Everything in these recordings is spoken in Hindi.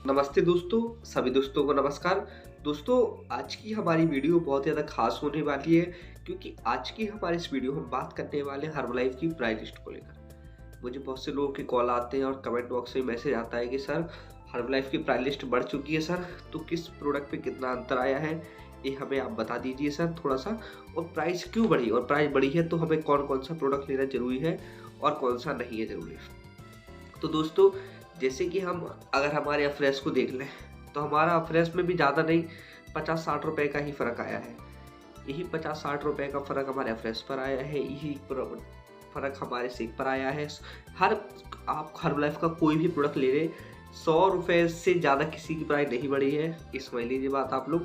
नमस्ते दोस्तों, सभी दोस्तों को नमस्कार। दोस्तों, आज की हमारी वीडियो बहुत ज़्यादा खास होने वाली है क्योंकि आज की हमारी इस वीडियो में हम बात करने वाले हैं हर्बलाइफ की प्राइस लिस्ट को लेकर। मुझे बहुत से लोगों के कॉल आते हैं और कमेंट बॉक्स में मैसेज आता है कि सर हर्बलाइफ की प्राइस लिस्ट बढ़ चुकी है सर, तो किस प्रोडक्ट पे कितना अंतर आया है ये हमें आप बता दीजिए सर थोड़ा सा। और प्राइस क्यों बढ़ी और प्राइस बढ़ी है तो हमें कौन कौन सा प्रोडक्ट लेना जरूरी है और कौन सा नहीं है जरूरी। तो दोस्तों, जैसे कि हम अगर हमारे अफ्रेश को देख लें तो हमारा अफ्रेश में भी ज़्यादा नहीं 50-60 रुपए का ही फ़र्क आया है। यही 50-60 रुपए का फ़र्क हमारे अफ्रेश पर आया है, यही फ़र्क हमारे सेक पर आया है। हर आप हर्बलाइफ का कोई भी प्रोडक्ट ले लें, 100 रुपये से ज़्यादा किसी की प्राइस नहीं बढ़ी है। ये समझ लीजिए बात आप लोग,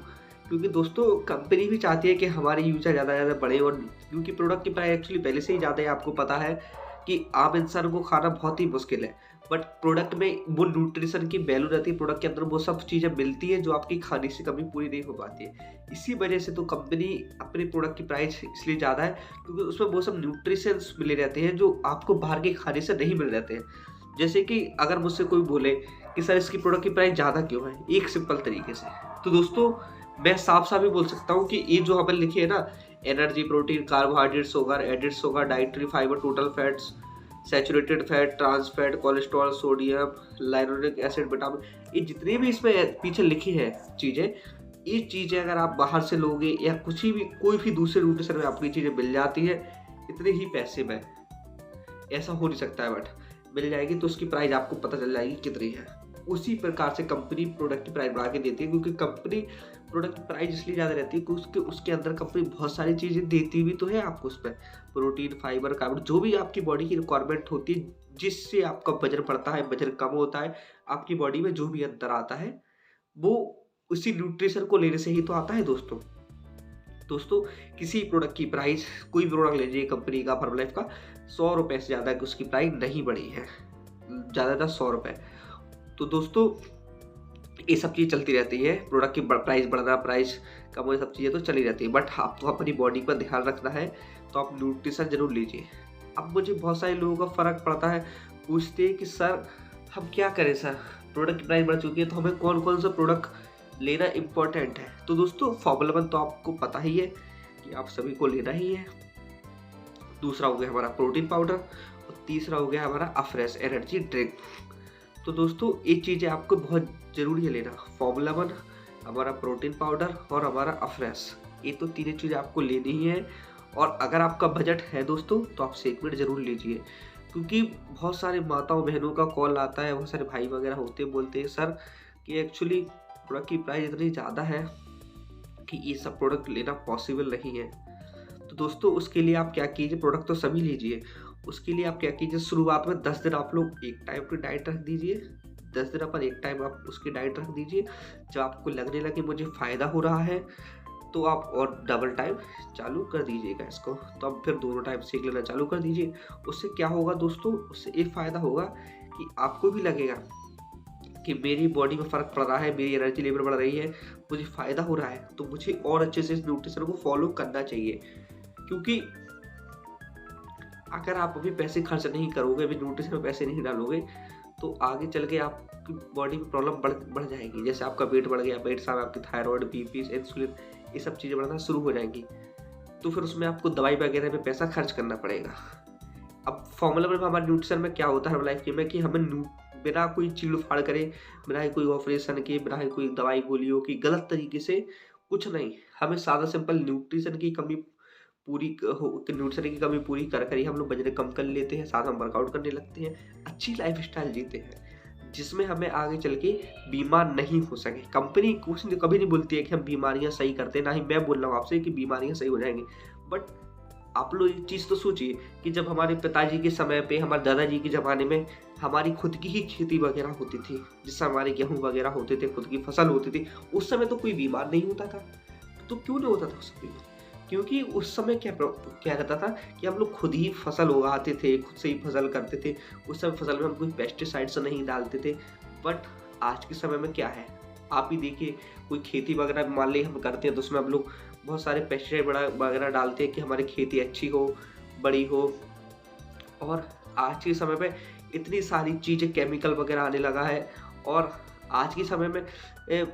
क्योंकि दोस्तों कंपनी भी चाहती है कि हमारे यूजर ज़्यादा से ज़्यादा बढ़े, और क्योंकि प्रोडक्ट की प्राइस एक्चुअली पहले से ही ज़्यादा है। आपको पता है कि आम इंसान को खाना बहुत ही मुश्किल है, बट प्रोडक्ट में वो न्यूट्रिशन की वैल्यू रहती है, प्रोडक्ट के अंदर वो सब चीज़ें मिलती है जो आपकी खाने से कभी पूरी नहीं हो पाती है। इसी वजह से तो कंपनी अपने प्रोडक्ट की प्राइस इसलिए ज़्यादा है क्योंकि उसमें वो सब न्यूट्रिशंस मिले रहते हैं जो आपको बाहर के खाने से नहीं मिल रहते हैं। जैसे कि अगर मुझसे कोई बोले कि सर इसकी प्रोडक्ट की प्राइस ज़्यादा क्यों है, एक सिंपल तरीके से तो दोस्तों मैं साफ साफ ही बोल सकता हूँ कि ये जो हमें लिखी है ना, एनर्जी, प्रोटीन, कार्बोहाइड्रेट्स होगा, एडिड्स होगा, dietary fibre, total fats, saturated fat, trans fat, cholesterol, sodium, linoleic acid, vitamin, ये जितनी भी इसमें पीछे लिखी है चीज़ें, ये चीज़ें अगर आप बाहर से लोगे या कुछ भी कोई भी दूसरे न्यूट्रिशन में आपको ये चीज़ें मिल जाती है इतने ही पैसे में, ऐसा हो नहीं सकता है, बट मिल जाएगी तो उसकी प्राइस आपको पता चल जाएगी कितनी है। उसी प्रकार से कंपनी प्रोडक्ट की प्राइस बढ़ा के देती है, क्योंकि कंपनी प्रोडक्ट की प्राइस इसलिए ज़्यादा रहती है क्योंकि उसके अंदर कंपनी बहुत सारी चीज़ें देती भी तो है आपको। उसमें प्रोटीन, फाइबर, कार्बन, जो भी आपकी बॉडी की रिक्वायरमेंट होती है, जिससे आपका वजन बढ़ता है, वजन कम होता है, आपकी बॉडी में जो भी अंतर आता है वो उसी न्यूट्रिशन को लेने से ही तो आता है दोस्तों। दोस्तों, किसी प्रोडक्ट की प्राइस, कोई भी प्रोडक्ट ले लीजिए कंपनी का, हर्बलाइफ का, 100 रुपये से ज़्यादा की उसकी प्राइस नहीं बढ़ी है, ज़्यादा 100 रुपये। तो दोस्तों ये सब चीज़ चलती रहती है, प्रोडक्ट की प्राइस बढ़ना, प्राइस कम होना, सब चीज़ें तो चली रहती है, बट आपको अपनी बॉडी पर ध्यान रखना है तो आप न्यूट्रिशन जरूर लीजिए। अब मुझे बहुत सारे लोगों का फ़र्क पड़ता है, पूछते हैं कि सर हम क्या करें सर, प्रोडक्ट की प्राइस बढ़ चुकी है तो हमें कौन कौन सा प्रोडक्ट लेना इम्पोर्टेंट है। तो दोस्तों फॉर्मूला 1 तो आपको पता ही है कि आप सभी को लेना ही है। दूसरा हो गया हमारा प्रोटीन पाउडर और तीसरा हो गया हमारा अफ्रेश एनर्जी ड्रिंक। तो दोस्तों ये चीज़ें आपको बहुत ज़रूरी है लेना, फॉर्मूला 1, हमारा प्रोटीन पाउडर और हमारा अफ्रेश, ये तो तीनों चीज़ें आपको लेनी ही है। और अगर आपका बजट है दोस्तों तो आप सेगमेंट ज़रूर लीजिए, क्योंकि बहुत सारे माताओं बहनों का कॉल आता है, बहुत सारे भाई वगैरह होते हैं, बोलते हैं सर कि एक्चुअली प्रोडक्ट की प्राइस इतनी ज़्यादा है कि ये सब प्रोडक्ट लेना पॉसिबल नहीं है। तो दोस्तों उसके लिए आप क्या कीजिए, प्रोडक्ट तो सभी लीजिए, उसके लिए आप क्या कीजिए, शुरुआत में 10 दिन आप लोग एक टाइम की डाइट रख दीजिए। 10 दिन पर एक टाइम आप उसकी डाइट रख दीजिए। जब आपको लगने लगे मुझे फ़ायदा हो रहा है तो आप और डबल टाइम चालू कर दीजिएगा इसको, तो आप फिर दोनों टाइम सेक लेना चालू कर दीजिए। उससे क्या होगा दोस्तों, उससे एक फ़ायदा होगा कि आपको भी लगेगा कि मेरी बॉडी में फ़र्क पड़ रहा है, मेरी एनर्जी लेवल बढ़ रही है, मुझे फ़ायदा हो रहा है, तो मुझे और अच्छे से इस न्यूट्रिशन को फॉलो करना चाहिए। क्योंकि अगर आप अभी पैसे खर्च नहीं करोगे, अभी न्यूट्रिशन में पैसे नहीं डालोगे, तो आगे चल के आपकी बॉडी में प्रॉब्लम बढ़ जाएगी। जैसे आपका वेट बढ़ गया, पेट साथ आपकी थायराइड, बीपी, इंसुलिन, ये सब चीज़ें बढ़ना शुरू हो जाएंगी, तो फिर उसमें आपको दवाई वगैरह में पैसा खर्च करना पड़ेगा। अब फॉर्मूला में हमारे न्यूट्रिशन में क्या होता है हर्बलाइफ के में, कि हमें बिना कोई चीड़ फाड़ करे, बिना कोई ऑपरेशन के, बिना कोई दवाई गोलियों की, गलत तरीके से कुछ नहीं, हमें सादा सिंपल न्यूट्रिशन की कमी न्यूट्रिशन की कमी पूरी कर ही हम लोग वजन कम कर लेते हैं, साथ हम वर्कआउट करने लगते हैं, अच्छी लाइफ स्टाइल जीते हैं, जिसमें हमें आगे चल के बीमार नहीं हो सके। कंपनी कुछ कभी नहीं बोलती है कि हम बीमारियां सही करते हैं, ना ही मैं बोल रहा हूँ आपसे कि बीमारियां सही हो जाएंगी, बट आप लोग एक चीज़ तो सोचिए कि जब हमारे पिताजी के समय पे, हमारे दादाजी के ज़माने में हमारी खुद की ही खेती वगैरह होती थी, जिससे हमारे गेहूँ वगैरह होते थे, खुद की फसल होती थी, उस समय तो कोई बीमार नहीं होता था। तो क्यों नहीं होता था उस समय? क्योंकि उस समय क्या रहता था कि हम लोग खुद ही फसल उगाते थे, खुद से ही फसल करते थे। उस समय फसल में हम कोई पेस्टिसाइड्स नहीं डालते थे। बट आज के समय में क्या है, आप ही देखिए, कोई खेती वगैरह मान ली हम करते हैं तो उसमें हम लोग बहुत सारे पेस्टिसाइड वगैरह डालते हैं कि हमारी खेती अच्छी हो, बड़ी हो। और आज के समय पे इतनी सारी चीज़ें केमिकल वगैरह आने लगा है, और आज के समय में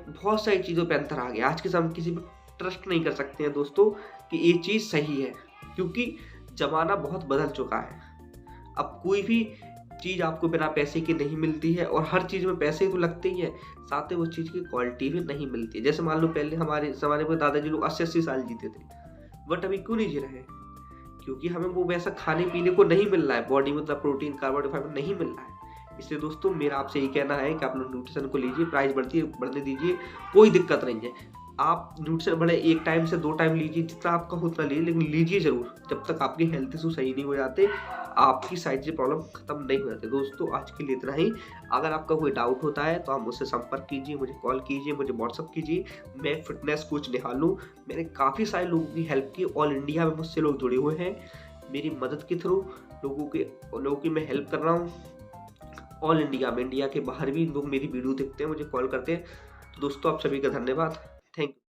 बहुत सारी चीज़ों पे अंतर आ गया। आज के समय में किसी पे ट्रस्ट नहीं कर सकते हैं दोस्तों कि ये चीज़ सही है, क्योंकि ज़माना बहुत बदल चुका है। अब कोई भी चीज़ आपको बिना पैसे के नहीं मिलती है, और हर चीज़ में पैसे तो लगते ही हैं, साथ में उस चीज़ की क्वालिटी भी नहीं मिलती है। जैसे मान लो पहले हमारे ज़माने में दादाजी लोग 80-80 साल जीते थे, बट अभी क्यों नहीं जी रहे हैं? क्योंकि हमें वो वैसा खाने-पीने को नहीं मिल रहा है, बॉडी में उतना प्रोटीन, कार्बोहाइड्रेट, फाइबर नहीं मिल रहा है। इसलिए दोस्तों मेरा आपसे यही कहना है कि आप लोग न्यूट्रिशन को लीजिए, प्राइस बढ़ने दीजिए, कोई दिक्कत नहीं है। आप न्यूट्रिशन भले 1 टाइम से 2 टाइम लीजिए, जितना आपका हो उतना लीजिए, लेकिन लीजिए ज़रूर। जब तक आपके हेल्थ इश्यू सही नहीं हो जाते, आपकी साइड से प्रॉब्लम खत्म नहीं हो जाती। दोस्तों आज के लिए इतना ही। अगर आपका कोई डाउट होता है तो आप मुझसे संपर्क कीजिए, मुझे कॉल कीजिए, मुझे व्हाट्सएप कीजिए। मैं फिटनेस कोच निहाल हूँ। मैंने काफ़ी सारे लोगों की हेल्प की, ऑल इंडिया में मुझसे लोग जुड़े हुए हैं। मेरी मदद के थ्रू लोगों की मैं हेल्प कर रहा हूँ। ऑल इंडिया में, इंडिया के बाहर भी लोग मेरी वीडियो देखते हैं, मुझे कॉल करते हैं। तो दोस्तों आप सभी का धन्यवाद। Thank you.